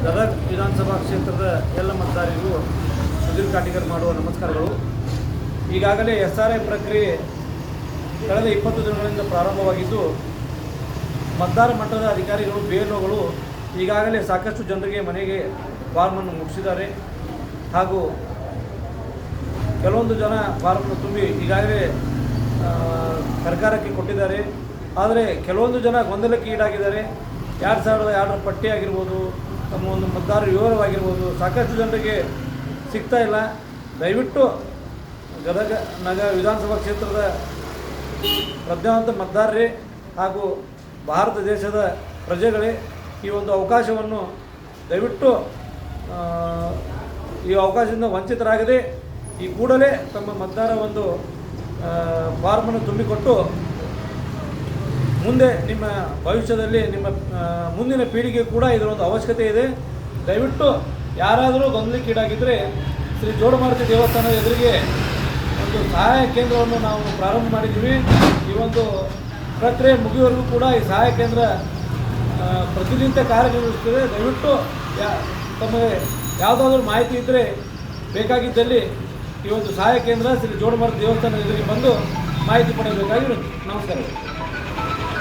ಗದಗ ವಿಧಾನಸಭಾ ಕ್ಷೇತ್ರದ ಎಲ್ಲ ಮತದಾರರಿಗೂ ಸುಧೀರ್ ಕಾಟಿಕರ್ ಮಾಡುವ ನಮಸ್ಕಾರಗಳು. ಈಗಾಗಲೇ SRI ಪ್ರಕ್ರಿಯೆ ಕಳೆದ 20 ದಿನಗಳಿಂದ ಪ್ರಾರಂಭವಾಗಿದ್ದು, ಮತದಾರ ಮಟ್ಟದ ಅಧಿಕಾರಿಗಳು BLOಗಳು ಈಗಾಗಲೇ ಸಾಕಷ್ಟು ಜನರಿಗೆ ಮನೆಗೆ ಫಾರ್ಮನ್ನು ಮುಗಿಸಿದ್ದಾರೆ ಹಾಗೂ ಕೆಲವೊಂದು ಜನ ಫಾರ್ಮನ್ನು ತುಂಬಿ ಈಗಾಗಲೇ ಸರ್ಕಾರಕ್ಕೆ ಕೊಟ್ಟಿದ್ದಾರೆ. ಆದರೆ ಕೆಲವೊಂದು ಜನ ಗೊಂದಲಕ್ಕೆ ಈಡಾಗಿದ್ದಾರೆ. 2002ರ ಪಟ್ಟಿ ಆಗಿರ್ಬೋದು, ತಮ್ಮ ಒಂದು ಮತದಾರ ವಿವರವಾಗಿರ್ಬೋದು ಸಾಕಷ್ಟು ಜನರಿಗೆ ಸಿಗ್ತಾ ಇಲ್ಲ. ದಯವಿಟ್ಟು ಗದಗ ನಗರ ವಿಧಾನಸಭಾ ಕ್ಷೇತ್ರದ ಪ್ರಜ್ಞಾವಂತ ಮತದಾರರೇ ಹಾಗೂ ಭಾರತ ದೇಶದ ಪ್ರಜೆಗಳೇ, ಈ ಒಂದು ಅವಕಾಶವನ್ನು ದಯವಿಟ್ಟು ಈ ಅವಕಾಶದಿಂದ ವಂಚಿತರಾಗದೆ ಈ ಕೂಡಲೇ ತಮ್ಮ ಮತದಾರ ಒಂದು ಫಾರ್ಮನ್ನು ತುಂಬಿಕೊಟ್ಟು ಮುಂದೆ ನಿಮ್ಮ ಭವಿಷ್ಯದಲ್ಲಿ ನಿಮ್ಮ ಮುಂದಿನ ಪೀಳಿಗೆ ಕೂಡ ಇದರ ಒಂದು ಅವಶ್ಯಕತೆ ಇದೆ. ದಯವಿಟ್ಟು ಯಾರಾದರೂ ಗೊಂದಲಕ್ಕೀಡಾಗಿದ್ದರೆ ಶ್ರೀ ಜೋಡಮಾರುತಿ ದೇವಸ್ಥಾನದ ಎದುರಿಗೆ ಒಂದು ಸಹಾಯ ಕೇಂದ್ರವನ್ನು ನಾವು ಪ್ರಾರಂಭ ಮಾಡಿದ್ದೀವಿ. ಈ ಒಂದು ಪ್ರಕ್ರಿಯೆ ಮುಗಿಯುವವರೆಗೂ ಕೂಡ ಈ ಸಹಾಯ ಕೇಂದ್ರ ಪ್ರತಿನಿತ್ಯ ಕಾರ್ಯನಿರ್ವಹಿಸುತ್ತದೆ. ದಯವಿಟ್ಟು ತಮಗೆ ಯಾವುದಾದ್ರೂ ಮಾಹಿತಿ ಇದ್ದರೆ ಬೇಕಾಗಿದ್ದಲ್ಲಿ ಈ ಒಂದು ಸಹಾಯ ಕೇಂದ್ರ ಶ್ರೀ ಜೋಡಮಾರುತಿ ದೇವಸ್ಥಾನದ ಎದುರಿಗೆ ಬಂದು ಮಾಹಿತಿ ಪಡೆಯಬೇಕಾಗಿರುತ್ತೆ. ನಮಸ್ಕಾರ.